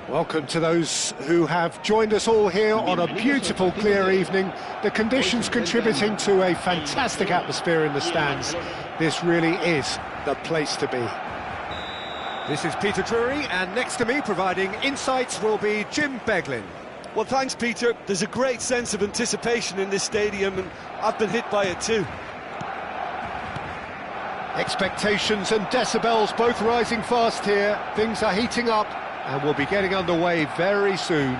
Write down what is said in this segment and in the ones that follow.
Welcome to those who have joined us all here on a beautiful, clear evening. The conditions contributing to a fantastic atmosphere in the stands. This really is the place to be. This is Peter Drury, and next to me, providing insights, will be Jim Beglin. Well, thanks, Peter. There's a great sense of anticipation in this stadium, and I've been hit by it too. Expectations and decibels both rising fast here. Things are heating up, and we'll be getting underway very soon.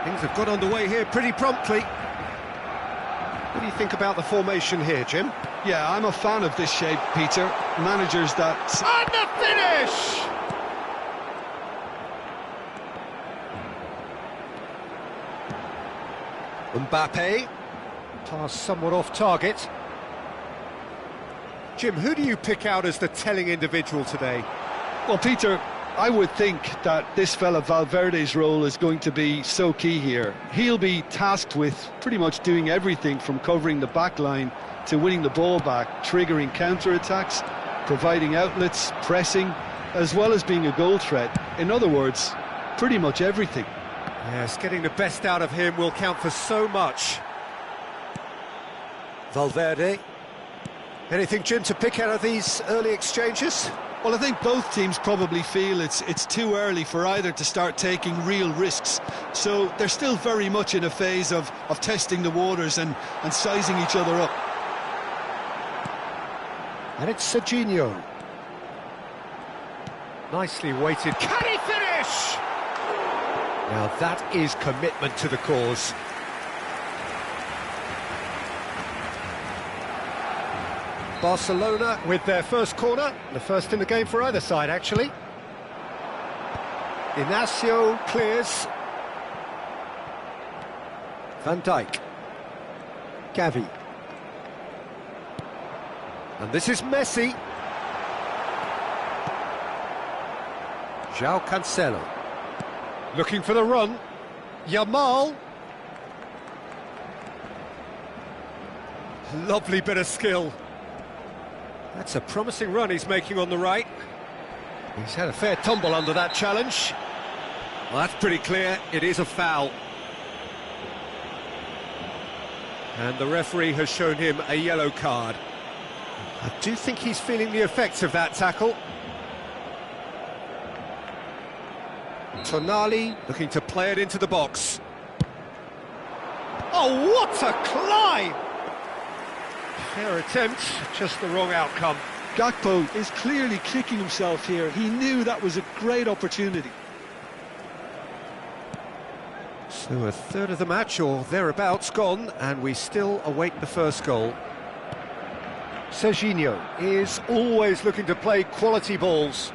Things have got underway here pretty promptly. What do you think about the formation here, Jim? Yeah, I'm a fan of this shape, Peter. Managers that... And the finish! Mbappe. Pass somewhat off target. Jim, who do you pick out as the telling individual today? Well, Peter, I would think that this fella Valverde's role is going to be so key here. He'll be tasked with pretty much doing everything from covering the back line to winning the ball back, triggering counter-attacks, providing outlets, pressing, as well as being a goal threat. In other words, pretty much everything. Yes, getting the best out of him will count for so much. Valverde. Anything, Jim, to pick out of these early exchanges? Well, I think both teams probably feel it's too early for either to start taking real risks. So they're still very much in a phase of testing the waters and sizing each other up. And it's Serginho. Nicely weighted. Can he finish? Now that is commitment to the cause. Barcelona with their first corner, the first in the game for either side, actually. Inacio clears. Van Dijk. Gavi. And this is Messi. João Cancelo. Looking for the run. Yamal. Lovely bit of skill. That's a promising run he's making on the right. He's had a fair tumble under that challenge. Well, that's pretty clear. It is a foul. And the referee has shown him a yellow card. I do think he's feeling the effects of that tackle. Tonali looking to play it into the box. Oh, what a climb! Fair attempt, just the wrong outcome. Gakpo is clearly kicking himself here. He knew that was a great opportunity. So a third of the match, or thereabouts, gone, and we still await the first goal. Serginho is always looking to play quality balls.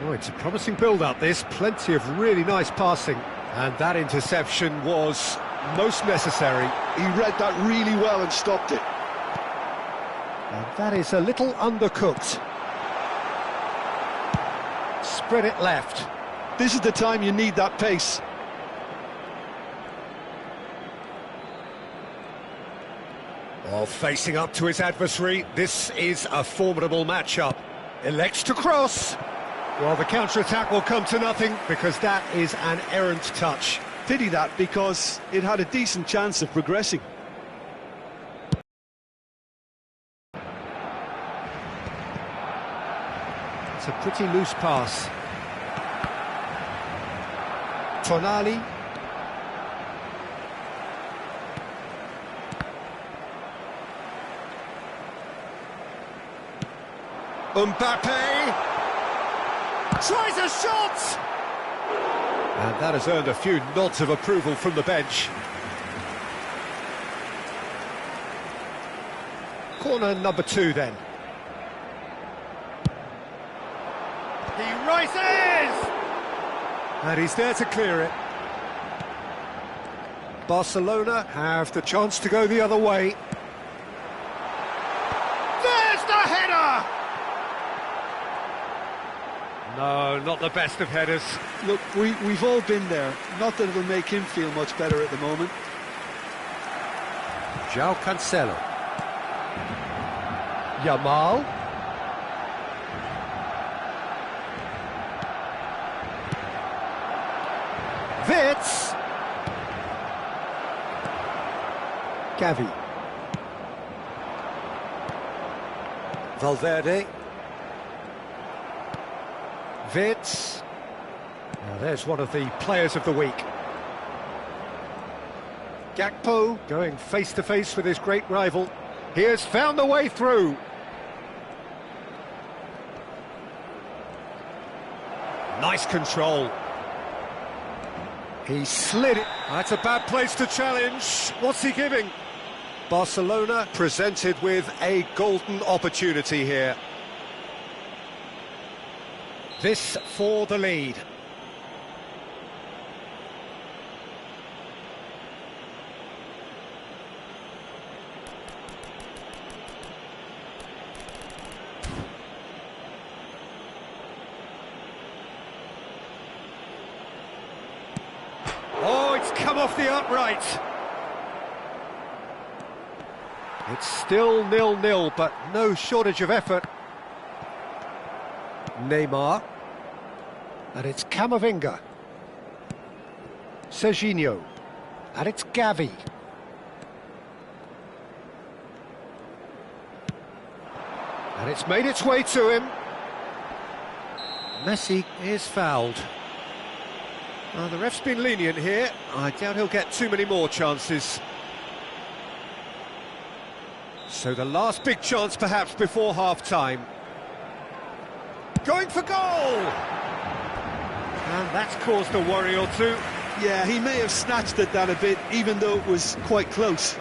Oh, it's a promising build-up, this. Plenty of really nice passing. And that interception was most necessary. He read that really well and stopped it. And that is a little undercooked. Spread it left. This is the time you need that pace. While facing up to his adversary, this is a formidable matchup. Elects to cross. Well, the counter-attack will come to nothing because that is an errant touch. Pity that, because it had a decent chance of progressing. It's a pretty loose pass. Tonali. Mbappe. Tries a shot! And that has earned a few nods of approval from the bench. Corner number 2 then. He rises! And he's there to clear it. Barcelona have the chance to go the other way. There's the header! No, not the best of headers. Look, we've all been there. Not that it'll make him feel much better at the moment. João Cancelo. Yamal. Wits. Gavi. Valverde. Wits. Now there's one of the players of the week. Gakpo going face-to-face with his great rival. He has found a way through. Nice control. He slid it. That's a bad place to challenge. What's he giving? Barcelona presented with a golden opportunity here. This for the lead. Oh, it's come off the upright. It's still 0-0, but no shortage of effort. Neymar. And it's Camavinga. Serginho. And it's Gavi. And it's made its way to him. Messi is fouled. The ref's been lenient here. I doubt he'll get too many more chances. So the last big chance perhaps before half-time. Going for goal! And that's caused a worry or two. Yeah, he may have snatched at that a bit, even though it was quite close.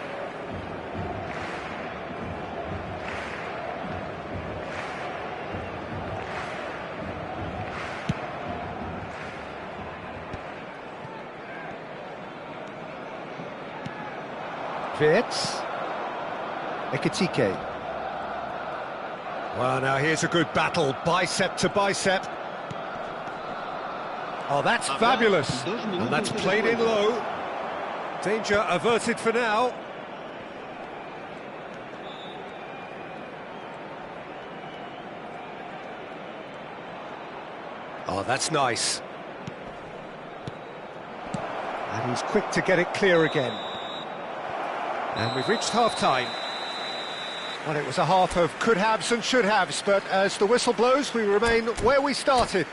Wits. Ekitike. Well, now here's a good battle, bicep to bicep. Oh, that's fabulous. And that's played in low. Danger averted for now. Oh, that's nice. And he's quick to get it clear again. And we've reached half-time. Well, it was a half of could-haves and should-haves, but as the whistle blows, we remain where we started.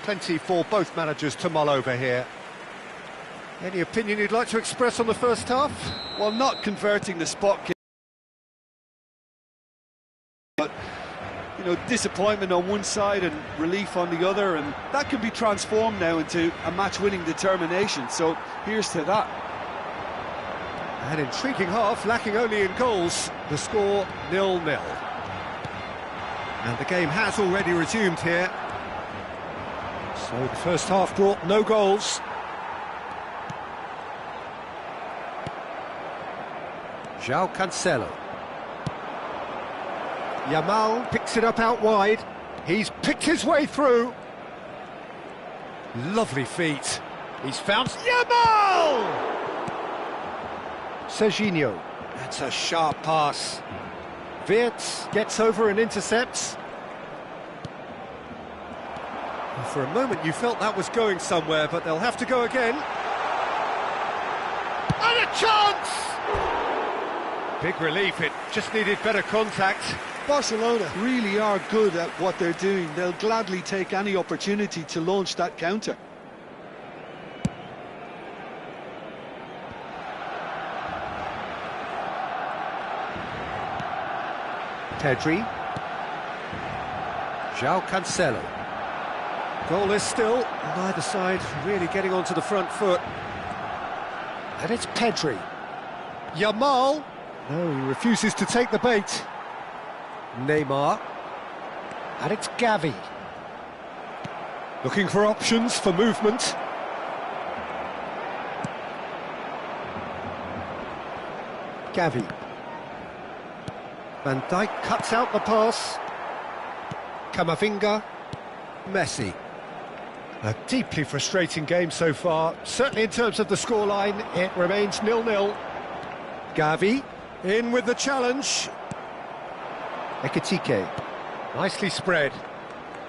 Plenty for both managers to mull over here. Any opinion you'd like to express on the first half? Well, not converting the spot kick. But, you know, disappointment on one side and relief on the other, and that can be transformed now into a match-winning determination, so here's to that. An intriguing half, lacking only in goals. The score 0-0. And the game has already resumed here. So the first half brought no goals. João Cancelo. Yamal picks it up out wide. He's picked his way through. Lovely feet. He's found Yamal! Serginho. That's a sharp pass. Wirtz gets over and intercepts. For a moment you felt that was going somewhere, but they'll have to go again. And a chance! Big relief, it just needed better contact. Barcelona really are good at what they're doing. They'll gladly take any opportunity to launch that counter. Pedri. João Cancelo. Goal is still, neither side really getting onto the front foot. And it's Pedri. Yamal. No, he refuses to take the bait. Neymar. And it's Gavi. Looking for options for movement. Gavi. Van Dijk cuts out the pass. Camavinga. Messi. A deeply frustrating game so far. Certainly in terms of the scoreline, it remains 0-0. Gavi in with the challenge. Ekitike. Nicely spread.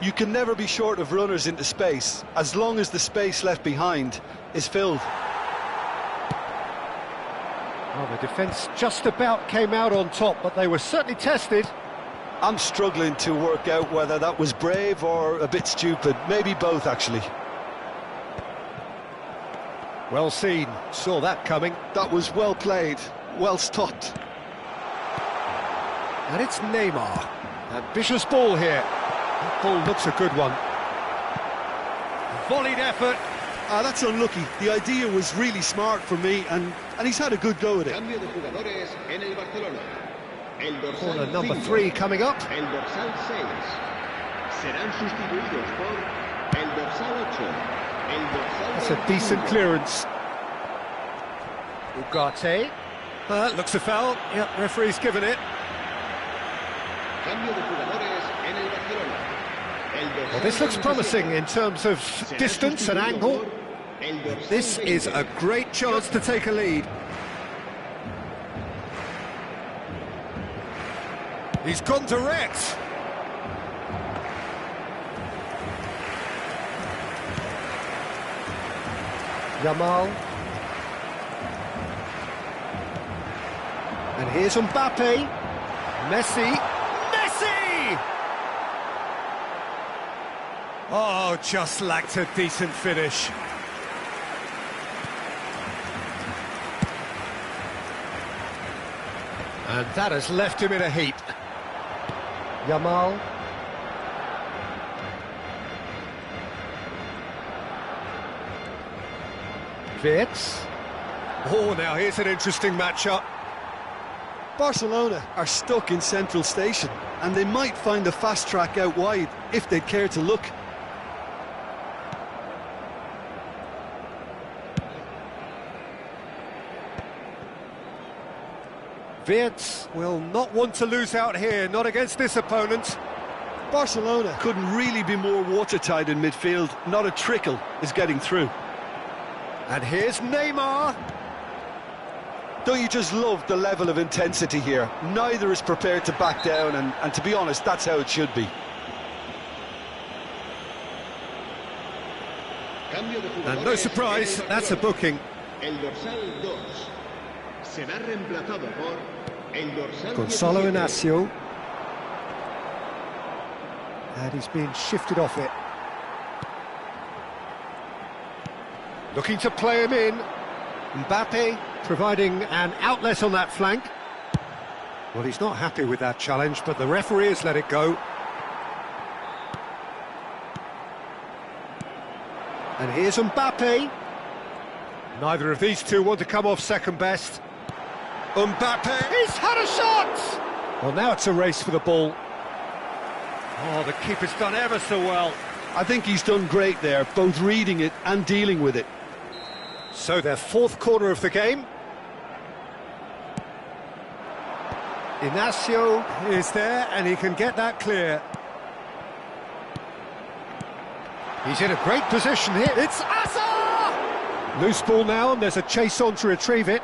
You can never be short of runners into space, as long as the space left behind is filled. Well, the defence just about came out on top, but they were certainly tested. I'm struggling to work out whether that was brave or a bit stupid. Maybe both, actually. Well seen, saw that coming. That was well played, well stopped. And it's Neymar. Ambitious ball here. That ball looks a good one. Volleyed effort. That's unlucky. The idea was really smart for me, and he's had a good go at it. Corner number 3 coming up. That's a decent clearance. Ugarte. Looks a foul. Yep, referee's given it. Well, this looks promising in terms of distance and angle. This is a great chance to take a lead. He's gone direct. Yamal. And here's Mbappe. Messi. Oh, just lacked a decent finish. And that has left him in a heap. Yamal. Wirtz. Oh, now here's an interesting matchup. Barcelona are stuck in central station, and they might find a fast track out wide if they'd care to look. Wirtz will not want to lose out here, not against this opponent. Barcelona couldn't really be more watertight in midfield. Not a trickle is getting through. And here's Neymar. Don't you just love the level of intensity here? Neither is prepared to back down, and to be honest, that's how it should be. And no surprise, that's a booking. Gonzalo Inacio. And he's being shifted off it. Looking to play him in. Mbappe providing an outlet on that flank. Well, he's not happy with that challenge, but the referee has let it go. And here's Mbappe. Neither of these two want to come off second best. Mbappe, he's had a shot! Well, now it's a race for the ball. Oh, the keeper's done ever so well. I think he's done great there, both reading it and dealing with it. So their fourth corner of the game. Inacio is there, and he can get that clear. He's in a great position here. It's Asa! Loose ball now, and there's a chase on to retrieve it.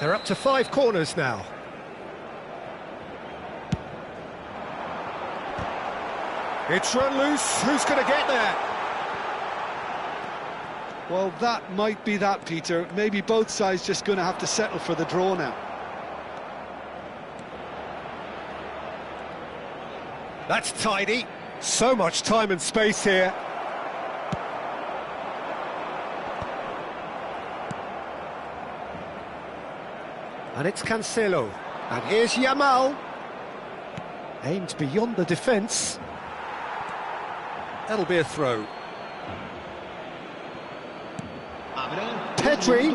They're up to 5 corners now. It's run loose. Who's going to get there? Well, that might be that, Peter. Maybe both sides just going to have to settle for the draw now. That's tidy. So much time and space here. And it's Cancelo. And here's Yamal. Aimed beyond the defence. That'll be a throw. Pedri.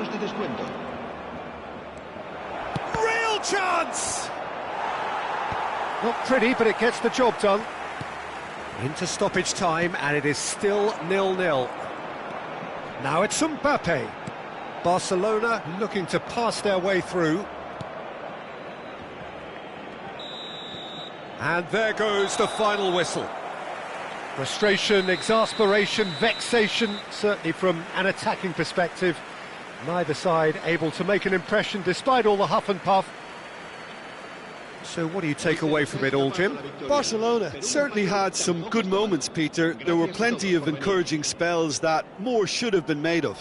Real chance! Not pretty, but it gets the job done. Into stoppage time, and it is still 0-0. Now it's Mbappe. Barcelona looking to pass their way through. And there goes the final whistle. Frustration, exasperation, vexation, certainly from an attacking perspective. Neither side able to make an impression despite all the huff and puff. So what do you take away from it all, Jim? Barcelona certainly had some good moments, Peter. There were plenty of encouraging spells that more should have been made of.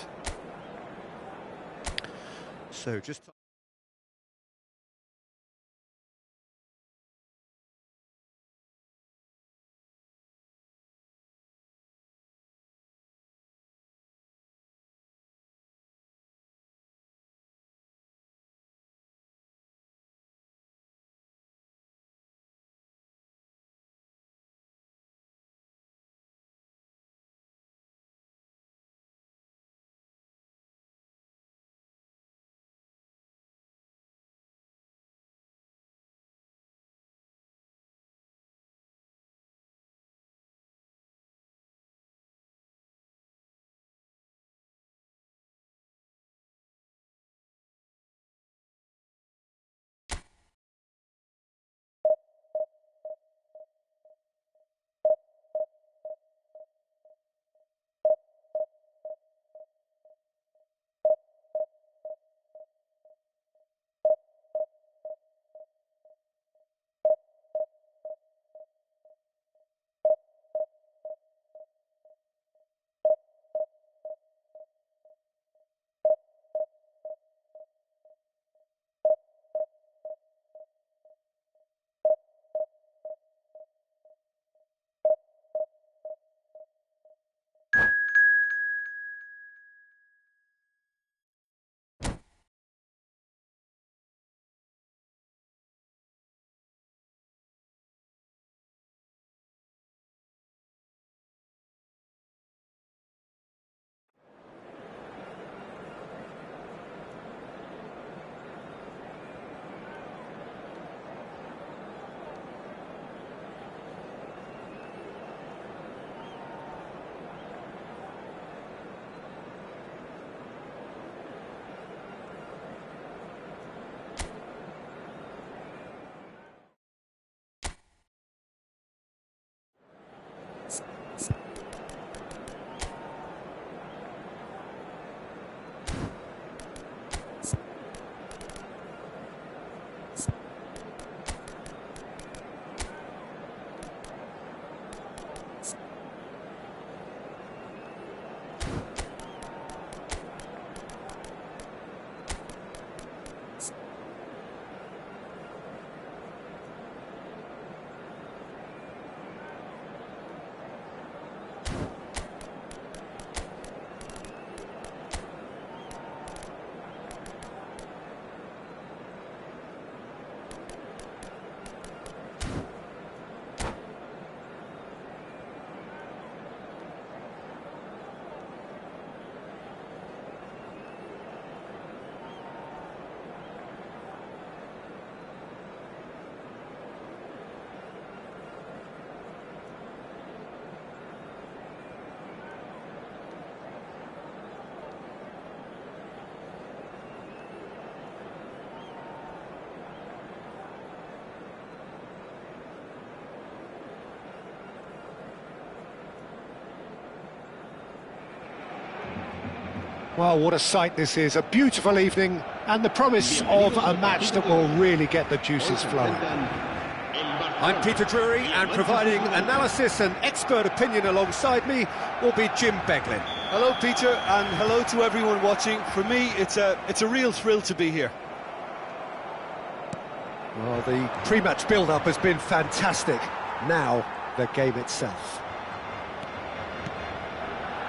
So just... Well, what a sight this is, a beautiful evening and the promise of a match that will really get the juices flowing. I'm Peter Drury, and providing analysis and expert opinion alongside me will be Jim Beglin. Hello, Peter, and hello to everyone watching. For me, it's a real thrill to be here. Well, the pre-match build-up has been fantastic. Now, the game itself.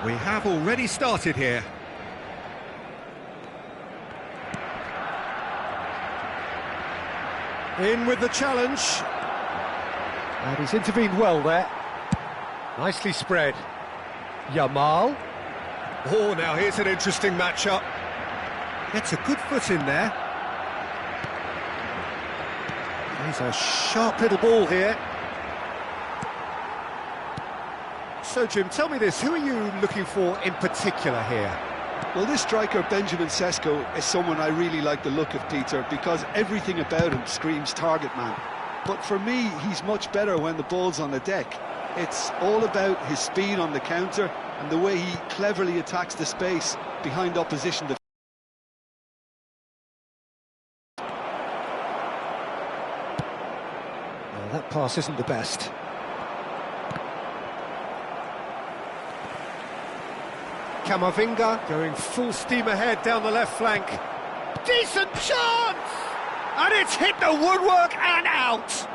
We have already started here. In with the challenge. And he's intervened well there. Nicely spread. Yamal. Oh, now here's an interesting matchup. Gets a good foot in there. He's a sharp little ball here. So, Jim, tell me this, who are you looking for in particular here? Well, this striker, Benjamin Sesko, is someone I really like the look of, Peter, because everything about him screams target man. But for me, he's much better when the ball's on the deck. It's all about his speed on the counter and the way he cleverly attacks the space behind opposition defenders. Well, that pass isn't the best. Camavinga going full steam ahead down the left flank. Decent chance! And it's hit the woodwork and out!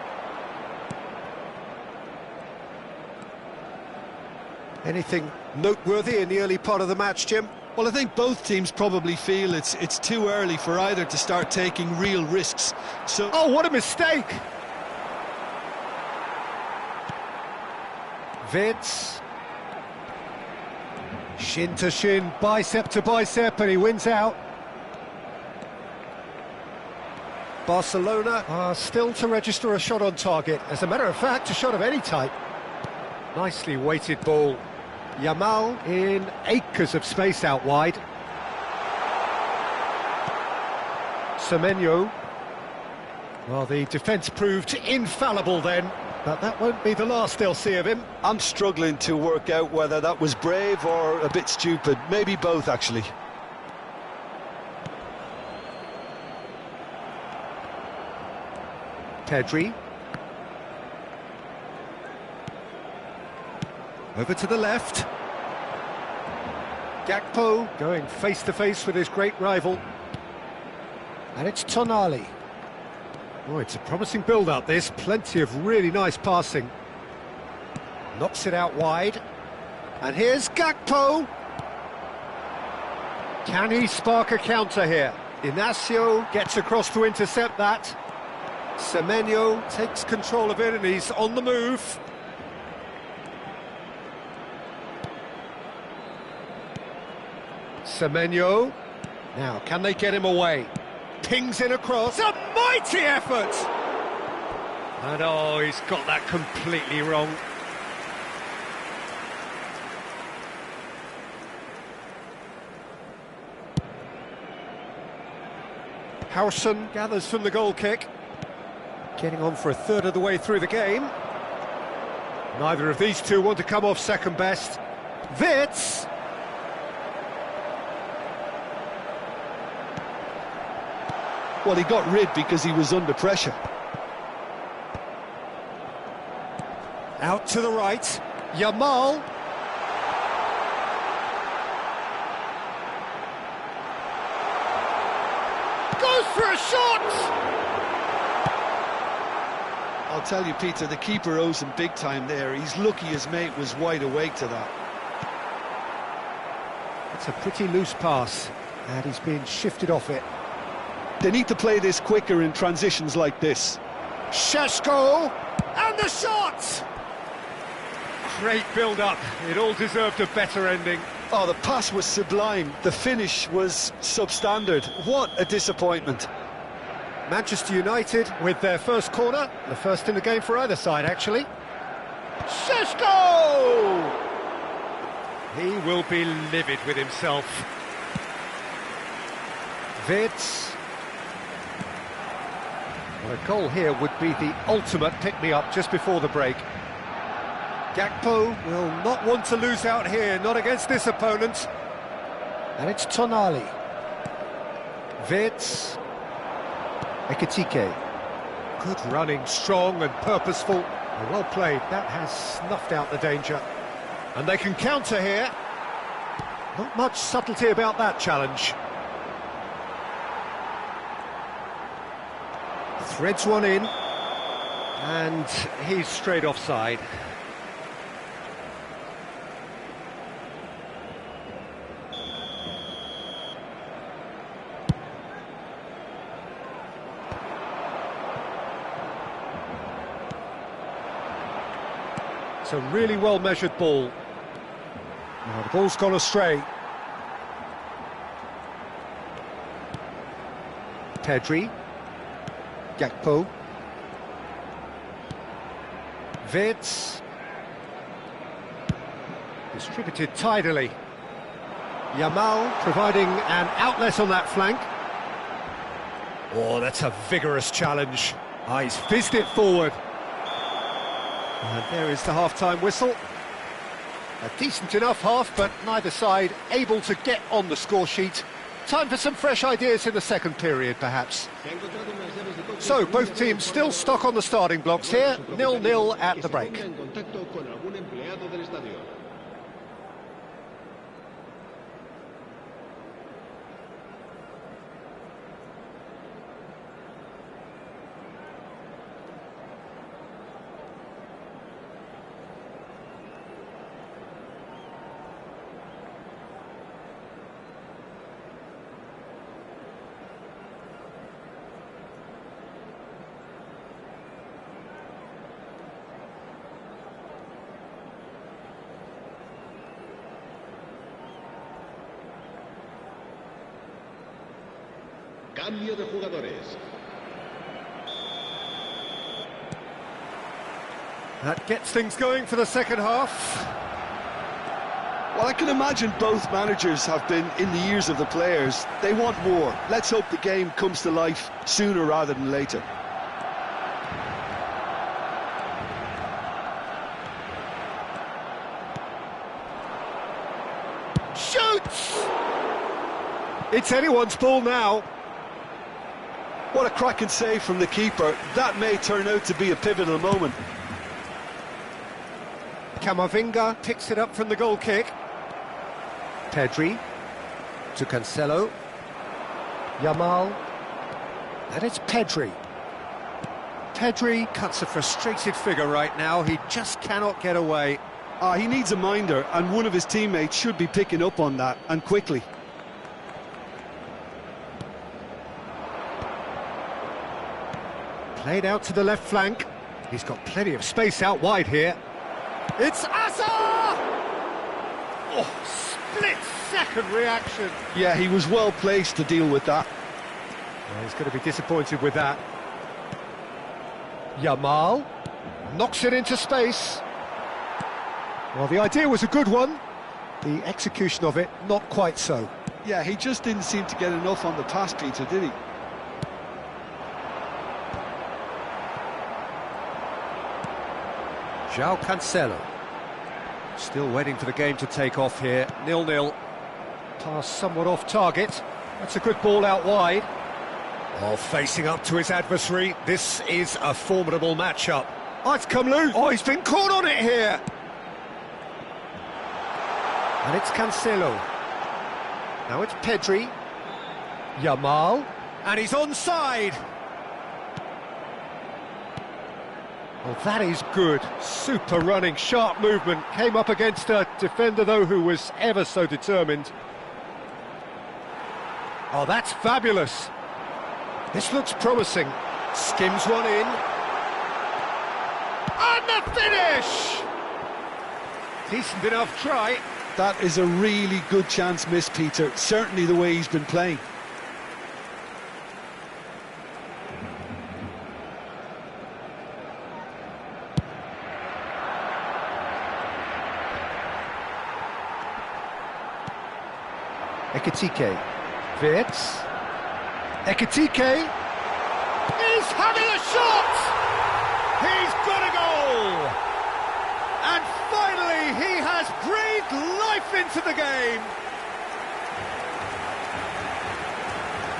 Anything noteworthy in the early part of the match, Jim? Well, I think both teams probably feel it's too early for either to start taking real risks. So, oh, what a mistake! Vitz. Shin to shin, bicep to bicep, and he wins out. Barcelona are still to register a shot on target. As a matter of fact, a shot of any type. Nicely weighted ball. Yamal in acres of space out wide. Semenyo. Well, the defence proved infallible then, but that won't be the last they'll see of him. I'm struggling to work out whether that was brave or a bit stupid. Maybe both, actually. Pedri. Over to the left. Gakpo going face-to-face with his great rival. And it's Tonali. Oh, it's a promising build-up, this. Plenty of really nice passing. Knocks it out wide. And here's Gakpo. Can he spark a counter here? Inacio gets across to intercept that. Semenyo takes control of it and he's on the move. Semenyo. Now, can they get him away? Pings in across. A mighty effort! And oh, he's got that completely wrong. Howson gathers from the goal kick. Getting on for a third of the way through the game. Neither of these two want to come off second best. Vitz! Well, he got rid because he was under pressure. Out to the right. Yamal. Goes for a shot! I'll tell you, Peter, the keeper owes him big time there. He's lucky his mate was wide awake to that. It's a pretty loose pass, and he's being shifted off it. They need to play this quicker in transitions like this. Šeško, and the shot! Great build-up. It all deserved a better ending. Oh, the pass was sublime. The finish was substandard. What a disappointment. Manchester United with their first corner, the first in the game for either side, actually. Šeško! He will be livid with himself. Vitz. Well, a goal here would be the ultimate pick-me-up just before the break. Gakpo will not want to lose out here, not against this opponent. And it's Tonali. Vitz. Ekitike. Good running, strong and purposeful. And well played, that has snuffed out the danger. And they can counter here. Not much subtlety about that challenge. Threads one in. And he's straight offside. It's a really well-measured ball. Now the ball's gone astray. Pedri. Gakpo. Vitz. Distributed tidily. Yamal providing an outlet on that flank. Oh, that's a vigorous challenge. Ah, he's fizzed it forward. And there is the half-time whistle. A decent enough half, but neither side able to get on the score sheet. Time for some fresh ideas in the second period, perhaps. So, both teams still stuck on the starting blocks here, 0-0 at the break. Cambio de jugadores. That gets things going for the second half. Well, I can imagine both managers have been in the ears of the players. They want more. Let's hope the game comes to life sooner rather than later. Shoots! It's anyone's ball now. What a cracking save from the keeper. That may turn out to be a pivotal moment. Camavinga picks it up from the goal kick. Pedri to Cancelo. Yamal. And it's Pedri. Pedri Cuts a frustrated figure right now. He just cannot get away. He needs a minder, and one of his teammates should be picking up on that, and quickly. played out to the left flank. He's got plenty of space out wide here. It's Asa! Oh, split-second reaction. Yeah, he was well placed to deal with that. Well, he's going to be disappointed with that. Yamal knocks it into space. Well, the idea was a good one. The execution of it, not quite so. Yeah, he just didn't seem to get enough on the pass, Peter, did he? João Cancelo. Still waiting for the game to take off here. 0-0. Pass somewhat off target. That's a good ball out wide. Oh, facing up to his adversary. This is a formidable matchup. Oh, it's come loose. Oh, he's been caught on it here. And it's Cancelo. Now it's Pedri. Yamal. And he's onside. Well, that is good. Super running, sharp movement. Came up against a defender, though, who was ever so determined. Oh, that's fabulous. This looks promising. Skims one in. And the finish! Decent enough try. That is a really good chance missed, Peter. Certainly the way he's been playing. Ekitike. Wirtz. Ekitike is having a shot! He's got a goal! And finally he has breathed life into the game!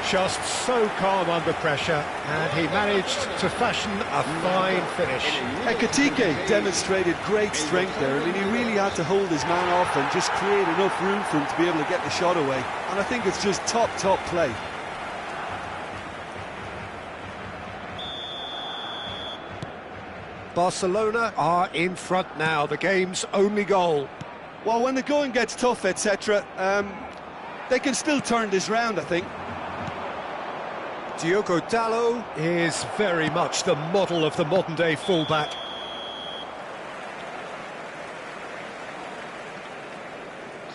Just so calm under pressure, and he managed to fashion a fine finish. Ekitike demonstrated great strength there. I mean, he really had to hold his man off and just create enough room for him to be able to get the shot away. And I think it's just top play. Barcelona are in front now, the game's only goal. Well, when the going gets tough, etc., they can still turn this round, I think. Diogo Dalot is very much the model of the modern-day fullback.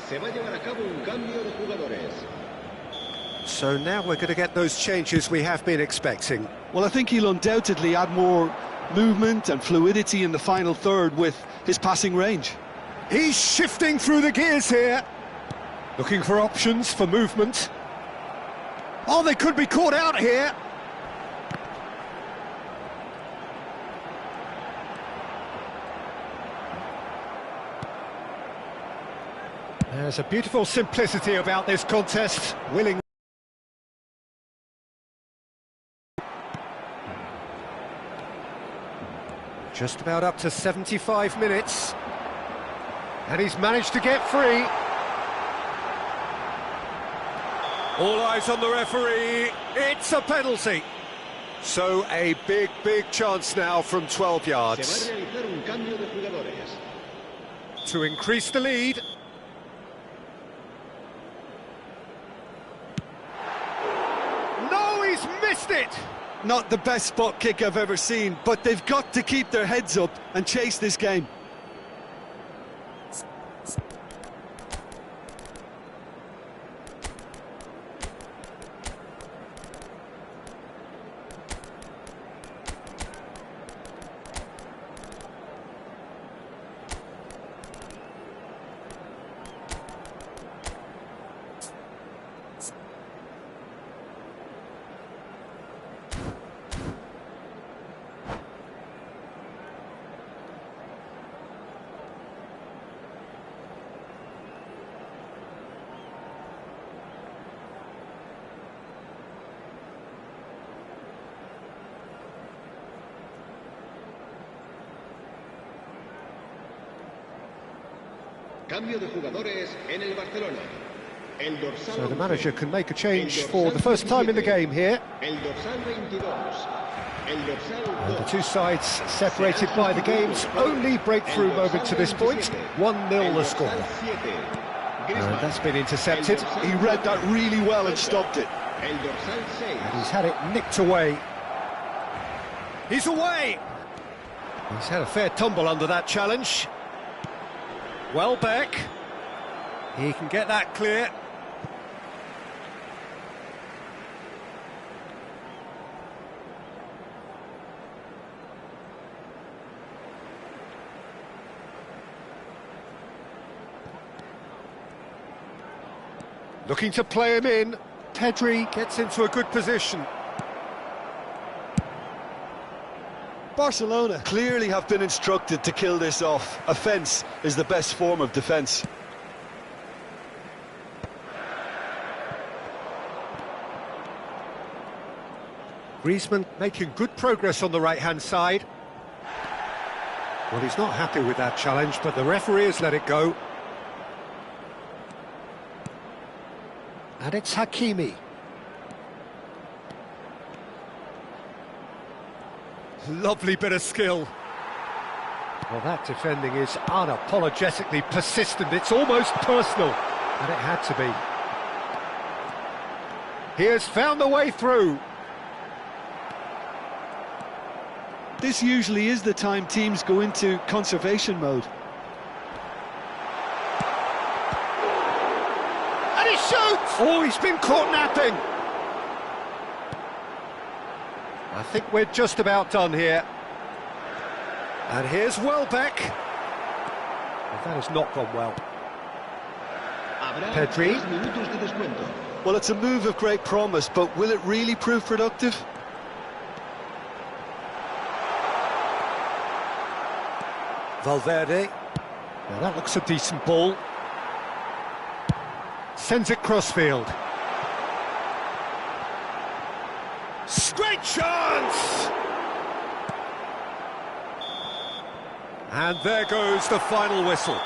Se va a llevar a cabo un cambio de jugadores. So now we're going to get those changes we have been expecting. Well, I think he'll undoubtedly add more movement and fluidity in the final third with his passing range. He's shifting through the gears here, looking for options for movement. Oh, they could be caught out here. There's a beautiful simplicity about this contest, willing Just about up to 75 minutes. And he's managed to get free. All eyes on the referee. It's a penalty. So a big chance now from 12 yards to increase the lead. No, he's missed it. Not the best spot kick I've ever seen, but they've got to keep their heads up and chase this game. Cambio de jugadores en el Barcelona. El dorsal So the manager can make a change for the first time in the game here. El dorsal 22. El dorsal And the two sides separated by the game's only breakthrough moment to this point. 1-0 the score. And that's been intercepted. He read that really well and stopped it. El dorsal 6. And he's had it nicked away. He's away. He's had a fair tumble under that challenge. Welbeck. He can get that clear. Looking to play him in. Pedri gets into a good position. Barcelona clearly have been instructed to kill this off. Offence is the best form of defence. Griezmann making good progress on the right-hand side. Well, he's not happy with that challenge, but the referee has let it go. And it's Hakimi. Lovely bit of skill. Well, that defending is unapologetically persistent. It's almost personal. And it had to be. He has found the way through. This usually is the time teams go into conservation mode. And he shoots! Oh, he's been caught napping. I think we're just about done here. And here's Welbeck. Well, that has not gone well. Pedri. Well, it's a move of great promise, but will it really prove productive? Valverde. Now that looks a decent ball. Sends it crossfield. Great chance! And there goes the final whistle.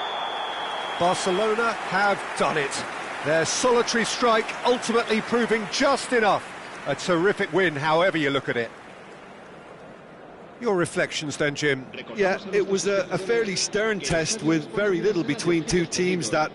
Barcelona have done it. Their solitary strike ultimately proving just enough. A terrific win, however you look at it. Your reflections then, Jim? Yeah, it was a fairly stern test with very little between two teams that...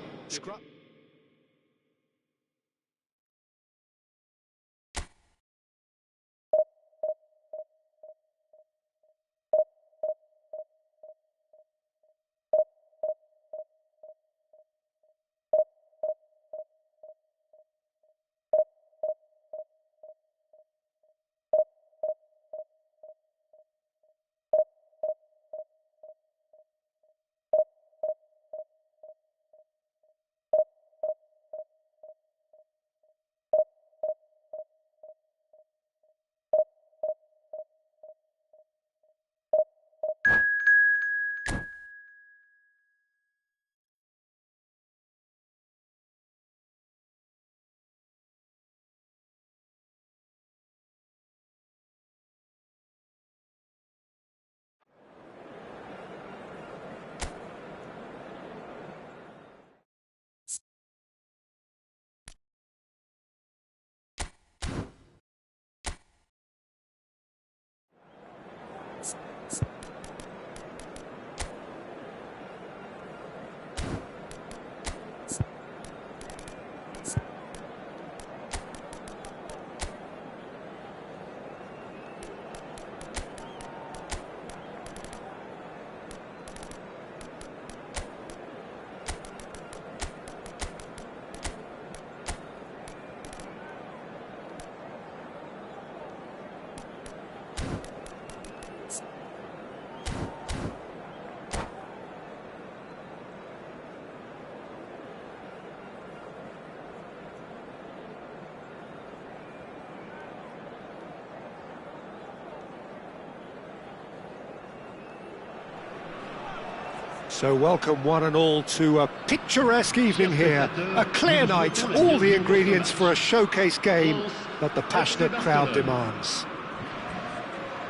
So welcome one and all to a picturesque evening here. A clear night, all the ingredients for a showcase game that the passionate crowd demands.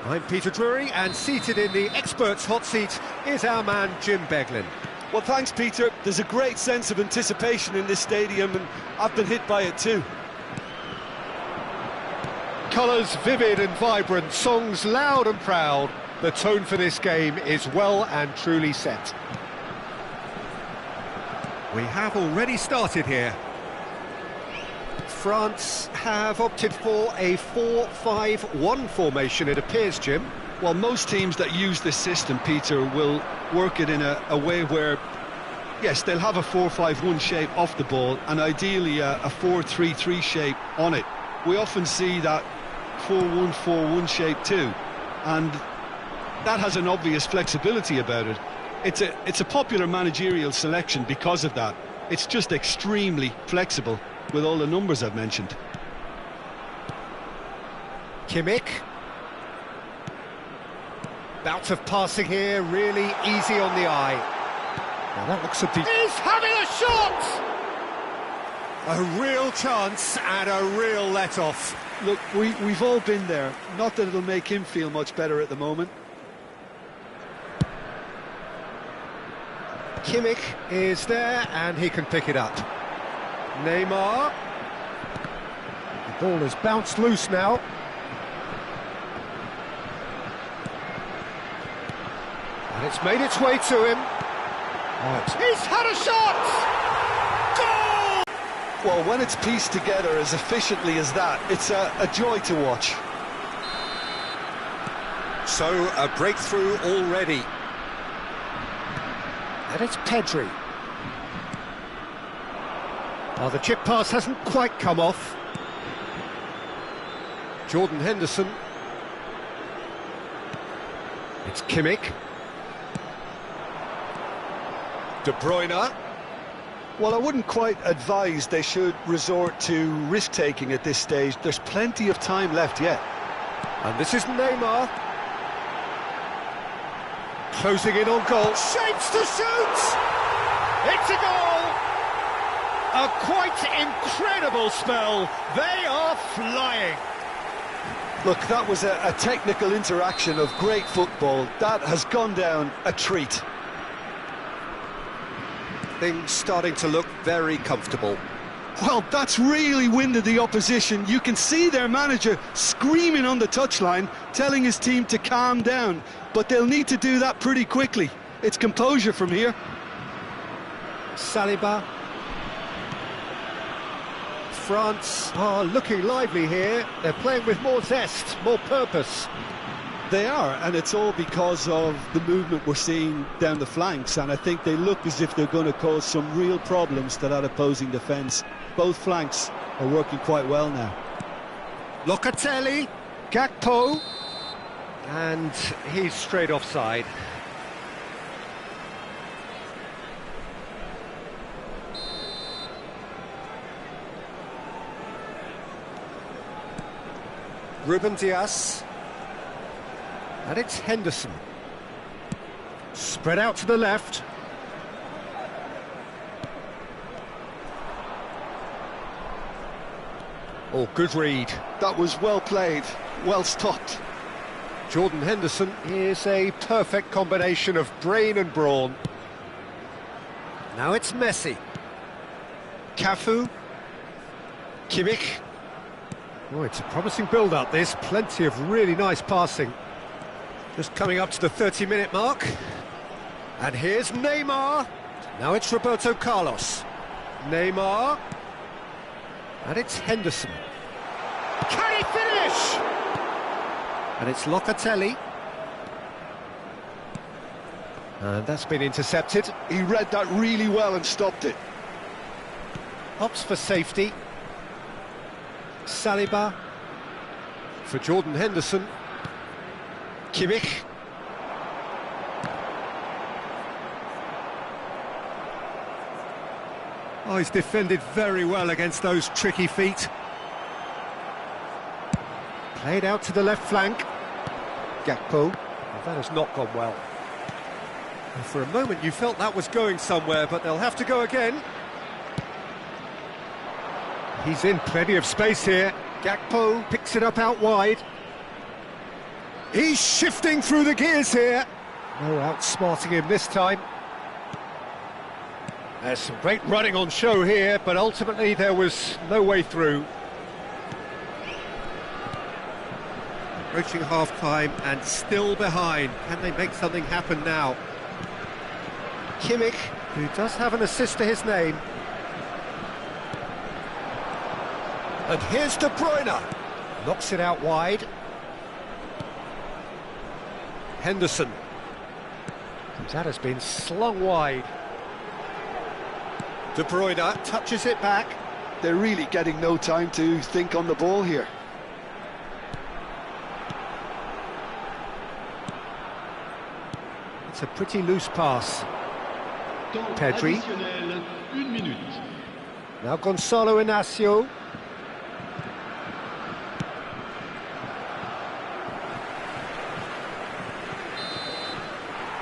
I'm Peter Drury, and seated in the experts' hot seat is our man Jim Beglin. Well, thanks, Peter. There's a great sense of anticipation in this stadium, and I've been hit by it too. Colours vivid and vibrant, songs loud and proud. The tone for this game is well and truly set. We have already started here. France have opted for a 4-5-1 formation, it appears, Jim. Well, most teams that use this system, Peter, will work it in a way where, yes, they'll have a 4-5-1 shape off the ball, and ideally a 4-3-3 shape on it. We often see that 4-1-4-1 shape too, and that has an obvious flexibility about it. It's a popular managerial selection because of that. It's just extremely flexible with all the numbers I've mentioned. Kimmich. Bout of passing here, really easy on the eye. Now that looks at the... He's having a shot! A real chance and a real let-off. Look, we've all been there. Not that it'll make him feel much better at the moment. Kimmich is there and he can pick it up. Neymar. The ball is bounced loose now. And it's made its way to him. Right. He's had a shot! Goal! Well, when it's pieced together as efficiently as that, it's a joy to watch. So, a breakthrough already. And it's Pedri. Oh, the chip pass hasn't quite come off. Jordan Henderson. It's Kimmich. De Bruyne. Well, I wouldn't quite advise they should resort to risk-taking at this stage. There's plenty of time left yet. And this is Neymar. Closing in on goal. Shapes to shoot! It's a goal! A quite incredible spell. They are flying. Look, that was a technical interaction of great football. That has gone down a treat. Things starting to look very comfortable. Well, that's really winded the opposition. You can see their manager screaming on the touchline, telling his team to calm down. But they'll need to do that pretty quickly. It's composure from here. Saliba. France are looking lively here. They're playing with more zest, more purpose. They are, and it's all because of the movement we're seeing down the flanks, and I think they look as if they're going to cause some real problems to that opposing defence. Both flanks are working quite well now. Locatelli, Gakpo, and he's straight offside. Ruben Dias. And it's Henderson. Spread out to the left. Oh, good read. That was well played, well stopped. Jordan Henderson is a perfect combination of brain and brawn. Now it's Messi. Cafu. Kimmich. Oh, it's a promising build-up, this. Plenty of really nice passing. Just coming up to the 30-minute mark. And here's Neymar. Now it's Roberto Carlos. Neymar. And it's Henderson. Can he finish? And it's Locatelli. And that's been intercepted. He read that really well and stopped it. Opts for safety. Saliba. For Jordan Henderson. Kimmich. Oh, he's defended very well against those tricky feet. Played out to the left flank. Gakpo. Well, that has not gone well. For a moment you felt that was going somewhere, but they'll have to go again. He's in plenty of space here. Gakpo picks it up out wide. He's shifting through the gears here. No outsmarting him this time. There's some great running on show here, but ultimately there was no way through. Approaching half-time and still behind. Can they make something happen now? Kimmich, who does have an assist to his name. And here's De Bruyne. Knocks it out wide. Henderson. That has been slung wide. De Bruyne touches it back. They're really getting no time to think on the ball here. It's a pretty loose pass. Pedri. Now Gonzalo Inacio.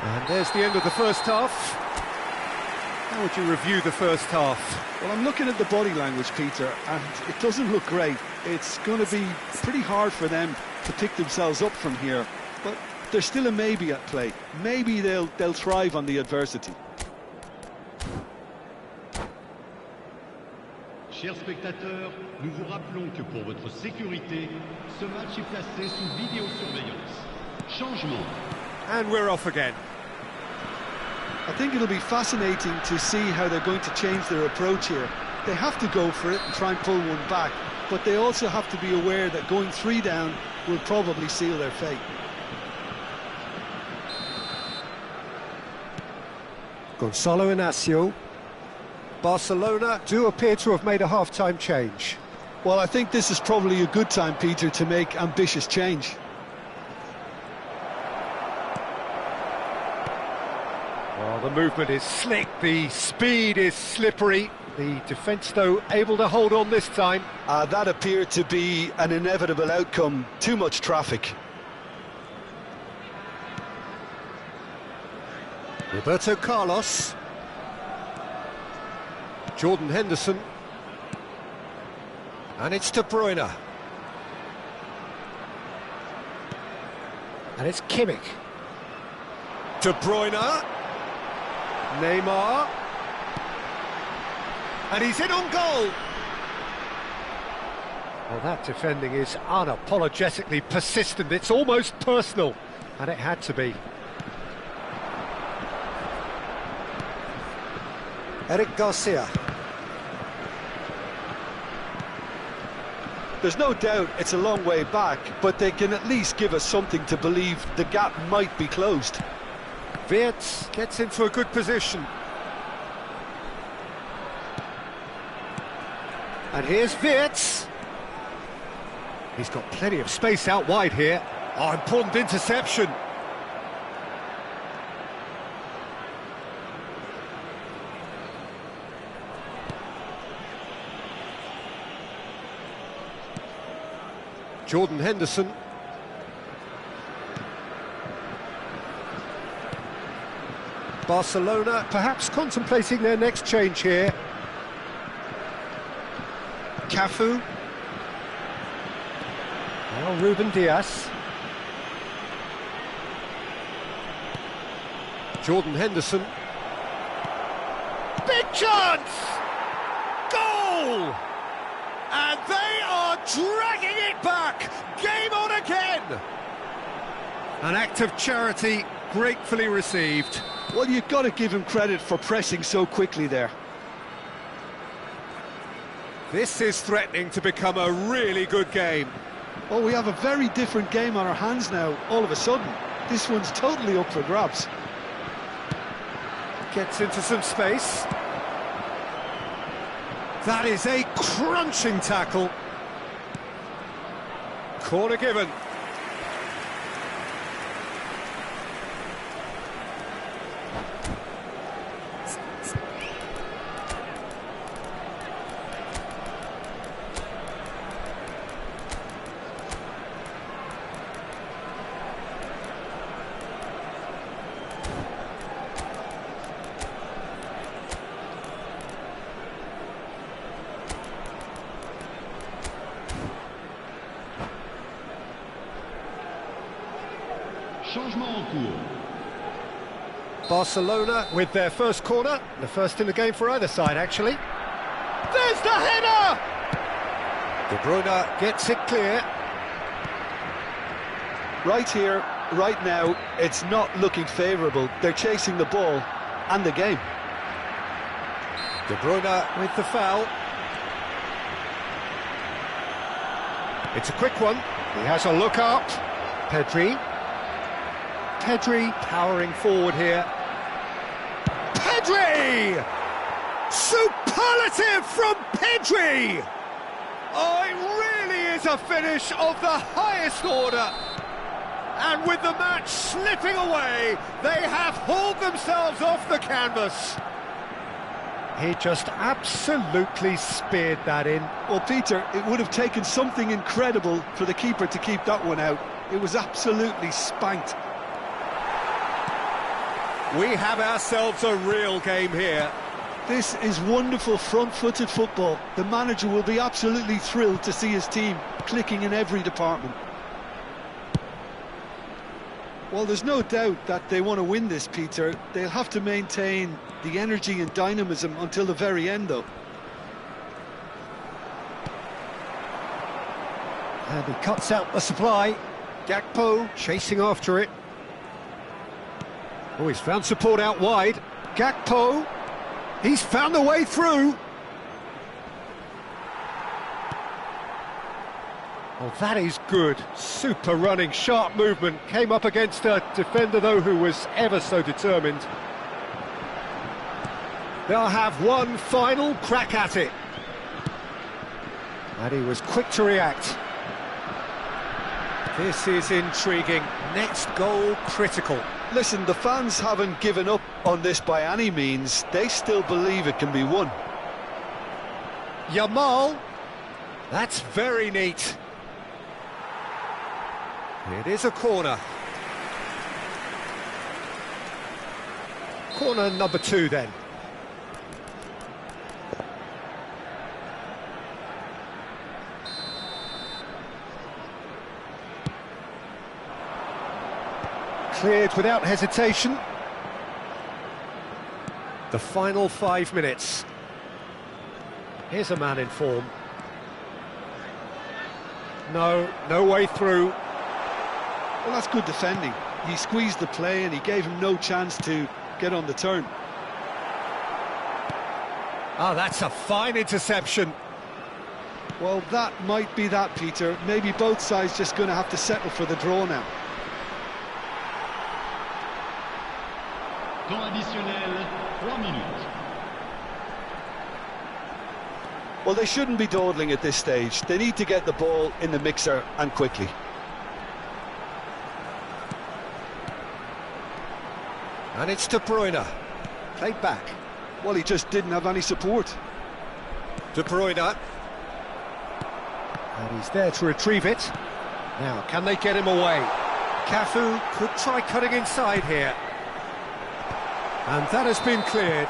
And there's the end of the first half. How would you review the first half? Well, I'm looking at the body language, Peter, and it doesn't look great. It's going to be pretty hard for them to pick themselves up from here, but there's still a maybe at play. Maybe they'll thrive on the adversity. Chers spectateurs, nous vous rappelons que pour votre sécurité, ce match est placé sous vidéosurveillance. Changement. And we're off again. I think it'll be fascinating to see how they're going to change their approach here. They have to go for it and try and pull one back, but they also have to be aware that going 3 down will probably seal their fate. Gonzalo Inacio. Barcelona do appear to have made a half-time change. Well, I think this is probably a good time, Peter, to make ambitious change. Well, the movement is slick, the speed is slippery. The defence, though, able to hold on this time. That appeared to be an inevitable outcome. Too much traffic. Roberto Carlos. Jordan Henderson. And it's De Bruyne. And it's Kimmich. De Bruyne. Neymar. And he's in on goal. Well, that defending is unapologetically persistent. It's almost personal. And it had to be. Eric Garcia. There's no doubt it's a long way back, but they can at least give us something to believe the gap might be closed. Wirtz gets into a good position. And here's Wirtz. He's got plenty of space out wide here. Oh, important interception. Jordan Henderson. Barcelona perhaps contemplating their next change here. Cafu. Now Ruben Diaz. Jordan Henderson. Big chance! Goal! And they are dragging it back! Game on again! An act of charity gratefully received. Well, you've got to give him credit for pressing so quickly there. This is threatening to become a really good game. Well, we have a very different game on our hands now, all of a sudden. This one's totally up for grabs. Gets into some space. That is a crunching tackle. Corner given. Changement en cours. Barcelona with their first corner, the first in the game for either side, actually. There's the header! De Bruyne gets it clear. Right here, right now, it's not looking favourable. They're chasing the ball and the game. De Bruyne with the foul. It's a quick one. He has a look up. Pedri. Pedri powering forward here. Pedri! Superlative from Pedri! Oh, it really is a finish of the highest order. And with the match slipping away, they have hauled themselves off the canvas. He just absolutely speared that in. Well, Peter, it would have taken something incredible for the keeper to keep that one out. It was absolutely spanked. We have ourselves a real game here. This is wonderful front-footed football. The manager will be absolutely thrilled to see his team clicking in every department. Well, there's no doubt that they want to win this, Peter. They'll have to maintain the energy and dynamism until the very end, though. And he cuts out the supply. Gakpo chasing after it. Oh, he's found support out wide. Gakpo, he's found a way through. Oh, that is good. Super running, sharp movement. Came up against a defender, though, who was ever so determined. They'll have one final crack at it. And he was quick to react. This is intriguing. Next goal critical. Listen, the fans haven't given up on this by any means. They still believe it can be won. Yamal. That's very neat. It is a corner. Corner number 2 then. Cleared without hesitation. The final 5 minutes. Here's a man in form. No way through. Well, that's good defending. He squeezed the play and he gave him no chance to get on the turn. Oh, that's a fine interception. Well, that might be that, Peter. Maybe both sides just going to have to settle for the draw now. Temps additionnel, 3 minutes. Well, they shouldn't be dawdling at this stage. They need to get the ball in the mixer and quickly. And it's De Bruyne. Played back. Well, he just didn't have any support. De Bruyne. And he's there to retrieve it. Now, can they get him away? Cafu could try cutting inside here. And that has been cleared.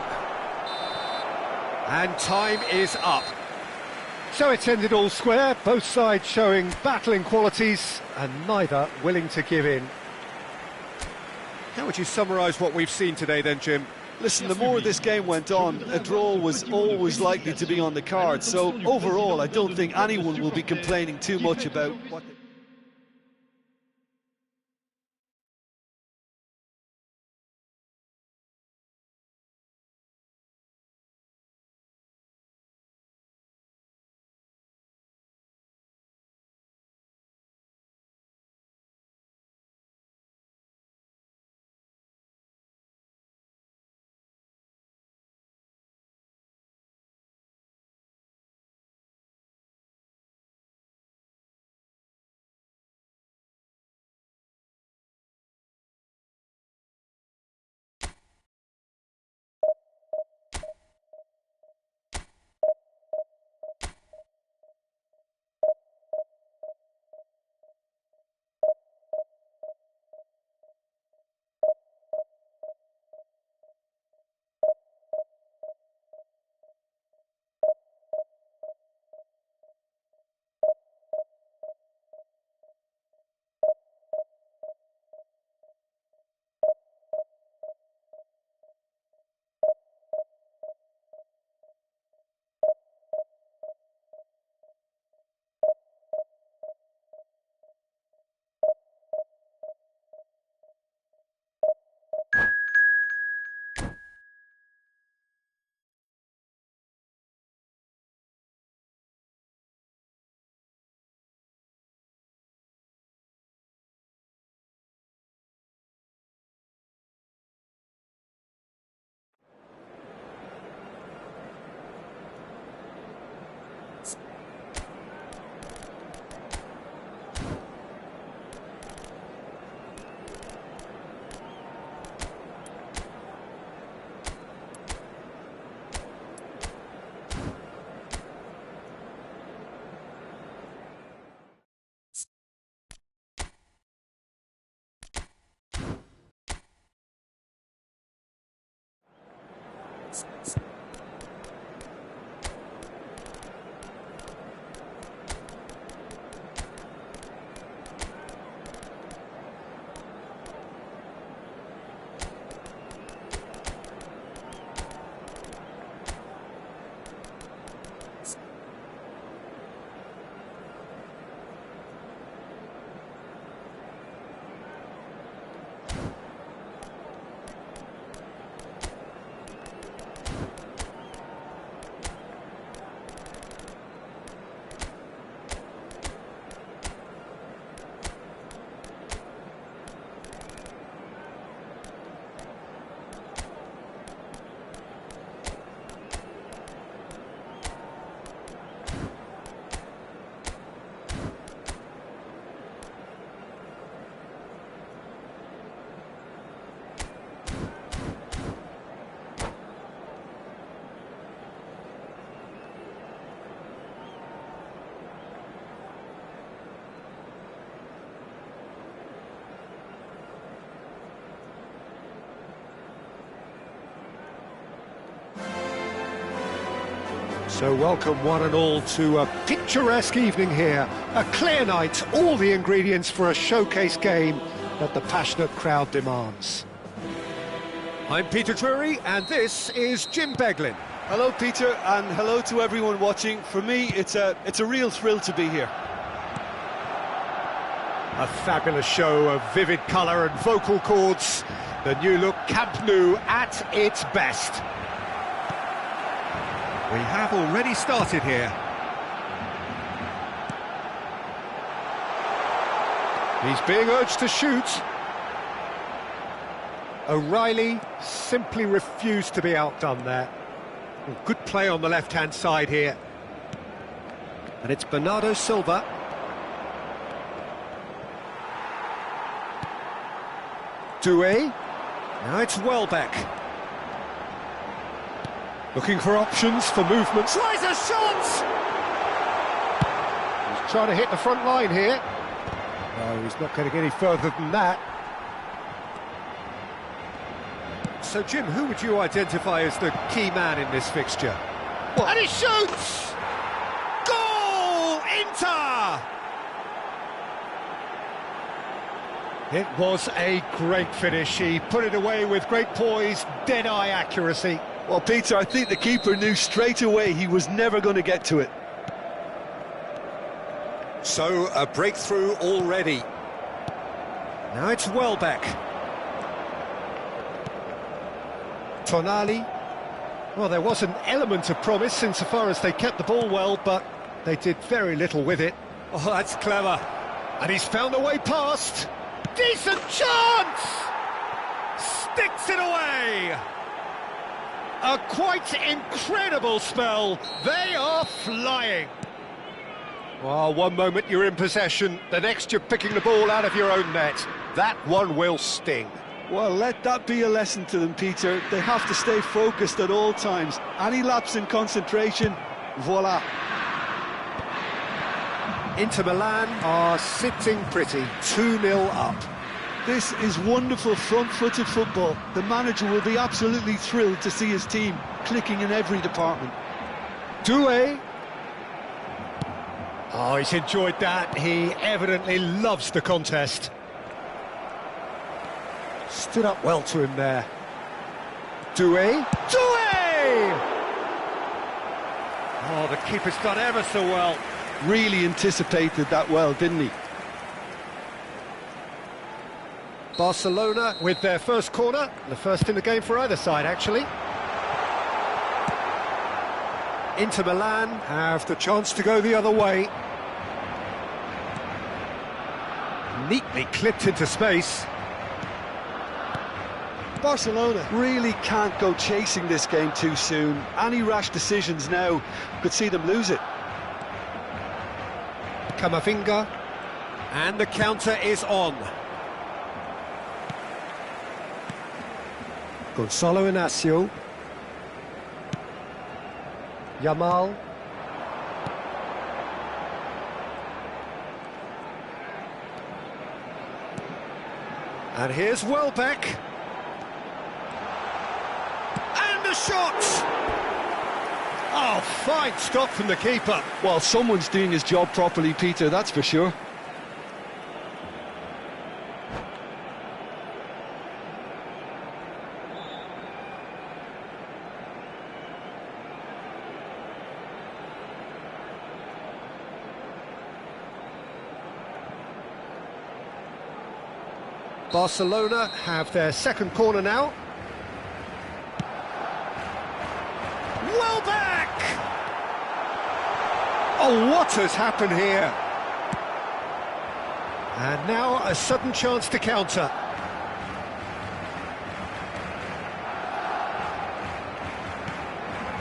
And time is up. So it's ended all square, both sides showing battling qualities and neither willing to give in. How would you summarise what we've seen today then, Jim? Listen, the more this game went on, a draw was always likely to be on the card. So overall, I don't think anyone will be complaining too much about what So welcome one and all to a picturesque evening here. A clear night, all the ingredients for a showcase game that the passionate crowd demands. I'm Peter Drury, and this is Jim Beglin. Hello, Peter, and hello to everyone watching. For me, it's a real thrill to be here. A fabulous show of vivid colour and vocal cords. The new look Camp Nou at its best. We have already started here. He's being urged to shoot. O'Reilly simply refused to be outdone there. Good play on the left-hand side here. And it's Bernardo Silva. Doué. Now it's Welbeck. Looking for options, for movement. Tries a shot! He's trying to hit the front line here. No, he's not going to get any further than that. So, Jim, who would you identify as the key man in this fixture? What? And he shoots! Goal! Inter! It was a great finish. He put it away with great poise, dead-eye accuracy. Well, Peter, I think the keeper knew straight away he was never going to get to it. So, a breakthrough already. Now it's Welbeck. Tonali. Well, there was an element of promise insofar as they kept the ball well, but they did very little with it. Oh, that's clever. And he's found a way past. Decent chance! Sticks it away! A quite incredible spell. They are flying. Well, one moment you're in possession, the next you're picking the ball out of your own net. That one will sting. Well, let that be a lesson to them, Peter. They have to stay focused at all times. Any lapse in concentration, voila. Inter Milan are sitting pretty, 2-0 up. This is wonderful front-footed football. The manager will be absolutely thrilled to see his team clicking in every department. Doué. Oh, he's enjoyed that. He evidently loves the contest. Stood up well to him there. Doué. Doué! Oh, the keeper's done ever so well. Really anticipated that well, didn't he? Barcelona with their first corner, the first in the game for either side, actually. Inter Milan have the chance to go the other way. Neatly clipped into space. Barcelona really can't go chasing this game too soon. Any rash decisions now could see them lose it. Camavinga. And the counter is on. Gonzalo Inacio. Yamal. And here's Welbeck. And a shot! Oh, fine stop from the keeper. Well, someone's doing his job properly, Peter, that's for sure. Barcelona have their second corner now. Welbeck! Oh, what has happened here? And now a sudden chance to counter.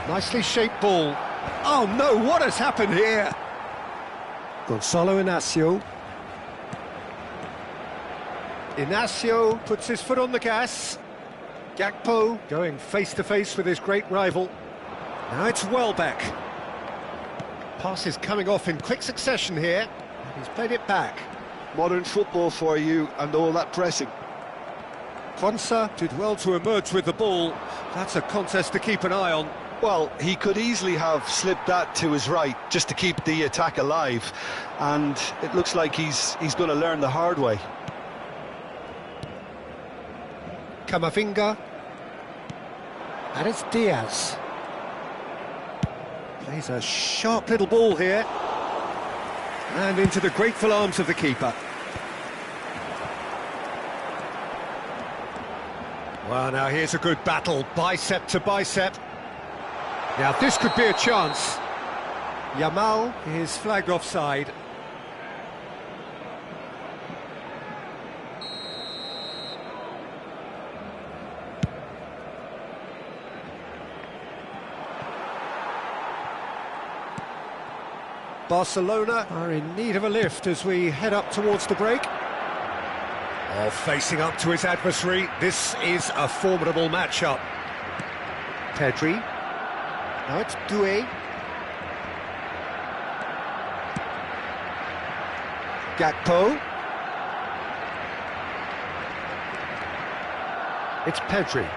Nicely shaped ball. Oh no, what has happened here? Gonzalo Inacio. Inacio puts his foot on the gas. Gakpo going face-to-face with his great rival. Now it's Welbeck. Passes coming off in quick succession here. He's played it back. Modern football for you and all that pressing. Quansah Did well to emerge with the ball. That's a contest to keep an eye on. Well, he could easily have slipped that to his right just to keep the attack alive, and it looks like he's going to learn the hard way. Camavinga. And it's Diaz. Plays a sharp little ball here. And into the grateful arms of the keeper. Well, now here's a good battle, bicep to bicep. Now this could be a chance. Yamal is flagged offside. Barcelona are in need of a lift as we head up towards the break. Oh, facing up to his adversary, this is a formidable matchup. Pedri. Now it's Doué. Gakpo. It's Pedri.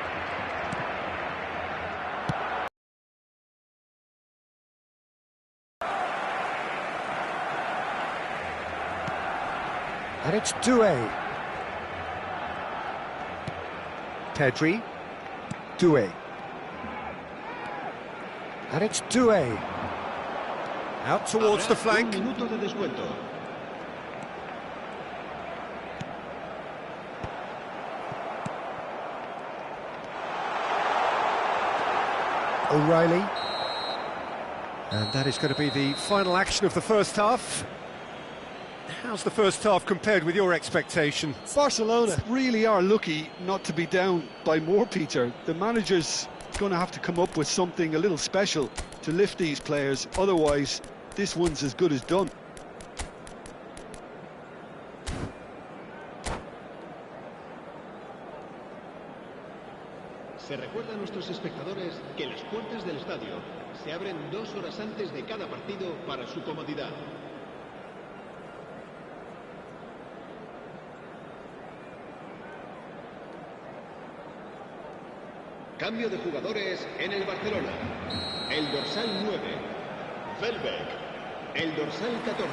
And it's Doué. Pedri. Doué. And it's Doué. Out towards the flank. Un minuto de descuento. O'Reilly. And that is going to be the final action of the first half. How's the first half compared with your expectation? Barcelona really are lucky not to be down by more, Peter. The manager's going to have to come up with something a little special to lift these players, otherwise this one's as good as done. Se recuerda a nuestros espectadores que las puertas del estadio se abren 2 horas antes de cada partido para su comodidad. Cambio de jugadores en el Barcelona. El dorsal 9, Welbeck. El dorsal 14.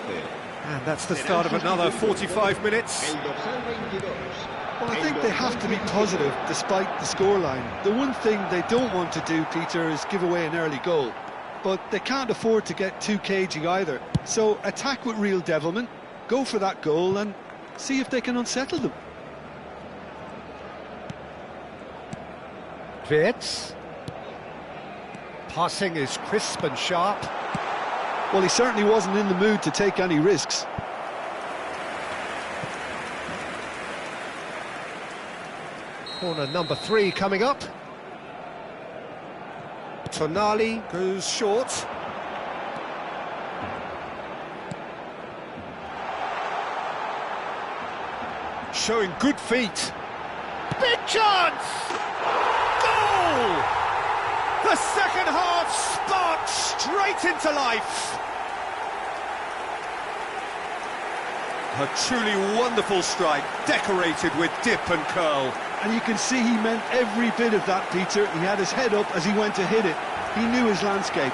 And that's the start of another 45 minutes. El dorsal 22. Well, I think they have to be positive despite the scoreline. The one thing they don't want to do, Peter, is give away an early goal. But they can't afford to get too cagey either. So attack with real devilment, go for that goal and see if they can unsettle them. Wirtz. Passing is crisp and sharp. Well, he certainly wasn't in the mood to take any risks. Corner number 3 coming up. Tonali goes short. Showing good feet. Big chance! Goal! The second half sparked straight into life. A truly wonderful strike, decorated with dip and curl. And you can see he meant every bit of that, Peter. He had his head up as he went to hit it. He knew his landscape.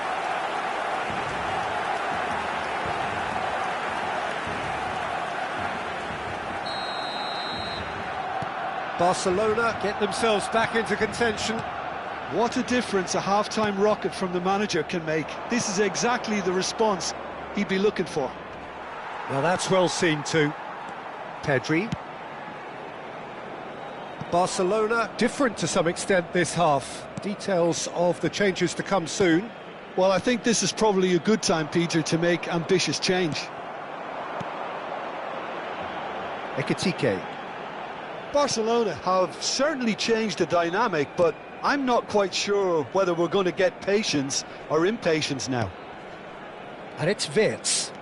Barcelona get themselves back into contention. What a difference a half-time rocket from the manager can make. This is exactly the response he'd be looking for. Well, that's well seen too. Pedri. Barcelona different to some extent this half. Details of the changes to come soon. Well, I think this is probably a good time, Peter, to make ambitious change. Ekitike. Barcelona have certainly changed the dynamic, but I'm not quite sure whether we're going to get patience or impatience now. And it's Wirtz.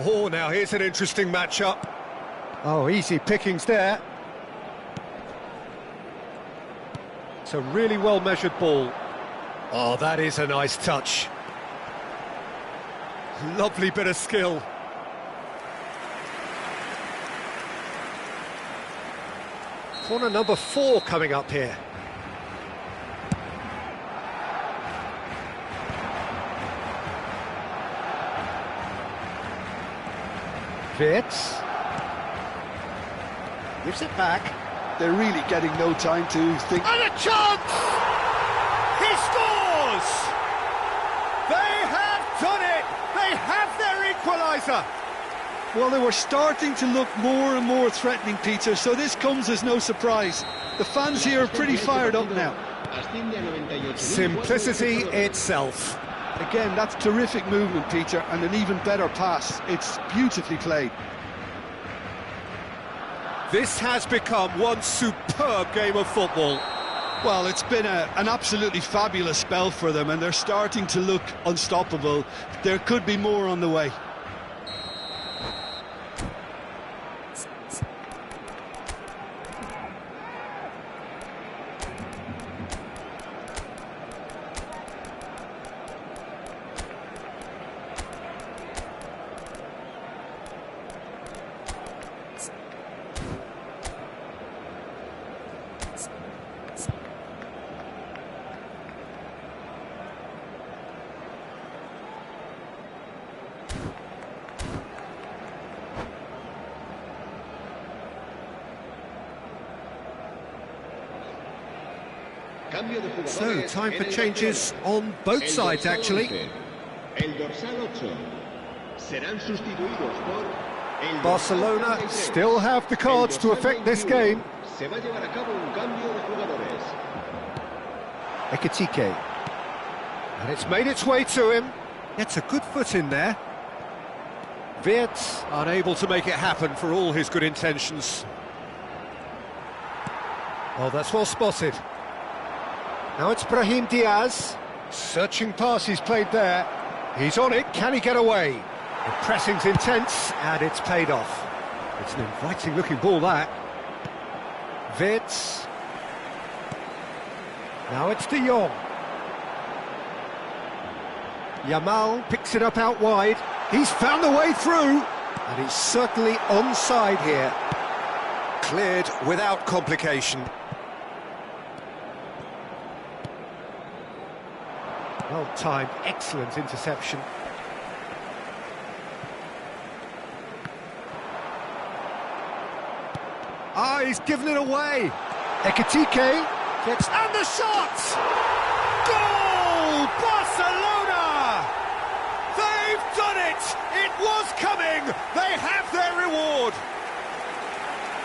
Oh, now here's an interesting matchup. Oh, easy pickings there. It's a really well-measured ball. Oh, that is a nice touch. Lovely bit of skill. Corner number 4 coming up here. Wirtz. Gives it back. They're really getting no time to think. And a chance! He scores! They have done it! They have their equaliser! Well, they were starting to look more and more threatening, Peter, so this comes as no surprise. The fans here are pretty fired up now. Simplicity itself. Again, that's terrific movement, Peter, and an even better pass. It's beautifully played. This has become one superb game of football. Well, it's been an absolutely fabulous spell for them, and they're starting to look unstoppable. There could be more on the way. So, time for changes on both sides, actually. Barcelona still have the cards to affect this game. Ekitike. And it's made its way to him. Gets a good foot in there. Wirtz unable to make it happen for all his good intentions. Oh, that's well spotted. Now it's Brahim Diaz. Searching pass he's played there. He's on it, can he get away? The pressing's intense, and it's paid off. It's an inviting looking ball, that. Wirtz. Now it's De Jong. Yamal picks it up out wide. He's found the way through, and he's certainly onside here. Cleared without complication. Well-timed, excellent interception. Ah, he's given it away. Ekitike gets... And the shot! Goal! Barcelona! They've done it! It was coming! They have their reward!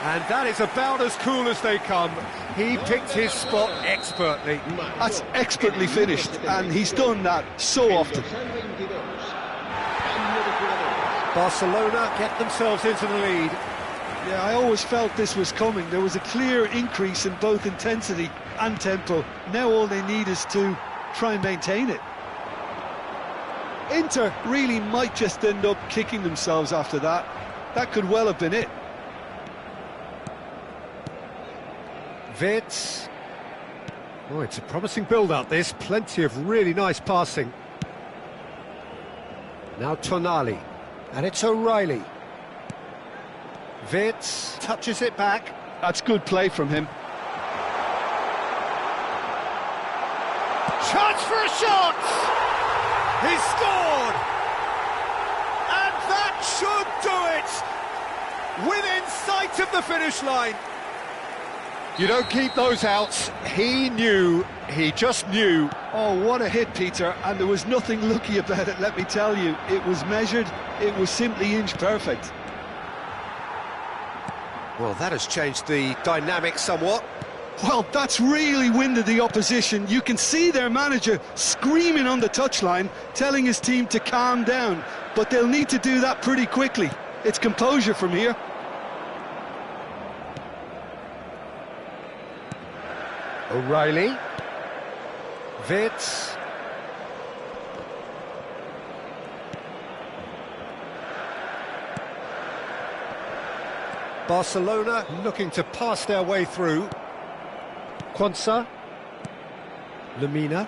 And that is about as cool as they come. He picked his spot expertly. That's expertly finished, and he's done that so often. Barcelona get themselves into the lead. Yeah, I always felt this was coming. There was a clear increase in both intensity and tempo. Now all they need is to try and maintain it. Inter really might just end up kicking themselves after that. That could well have been it. Wirtz. Oh, it's a promising build-up, this. Plenty of really nice passing. Now Tonali. And it's O'Reilly. Wirtz touches it back. That's good play from him. Chance for a shot! He scored! And that should do it! Within sight of the finish line. You don't keep those outs. He knew, he just knew. Oh, what a hit, Peter, and there was nothing lucky about it, let me tell you. It was measured, it was simply inch perfect. Well, that has changed the dynamic somewhat. Well, that's really winded the opposition. You can see their manager screaming on the touchline, telling his team to calm down, but they'll need to do that pretty quickly. It's composure from here. O'Reilly. Wirtz. Barcelona looking to pass their way through. Quansah. Lemina.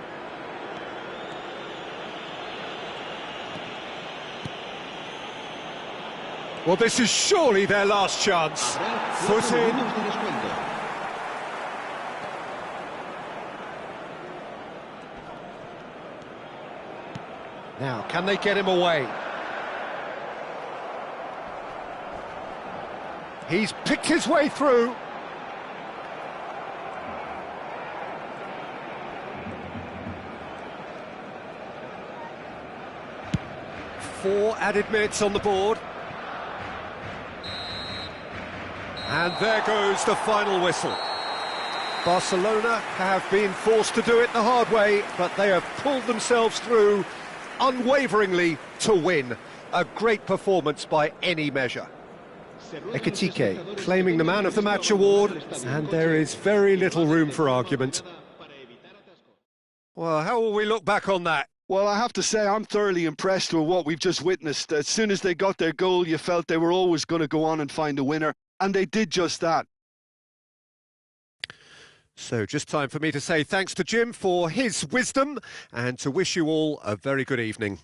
Well, this is surely their last chance. Foot in. Now, can they get him away? He's picked his way through. Four added minutes on the board. And there goes the final whistle. Barcelona have been forced to do it the hard way, but they have pulled themselves through unwaveringly to win. A great performance by any measure. Ekitike claiming the Man of the Match award, and there is very little room for argument. Well, how will we look back on that? Well, I have to say I'm thoroughly impressed with what we've just witnessed. As soon as they got their goal, you felt they were always going to go on and find a winner, and they did just that. So just time for me to say thanks to Jim for his wisdom and to wish you all a very good evening.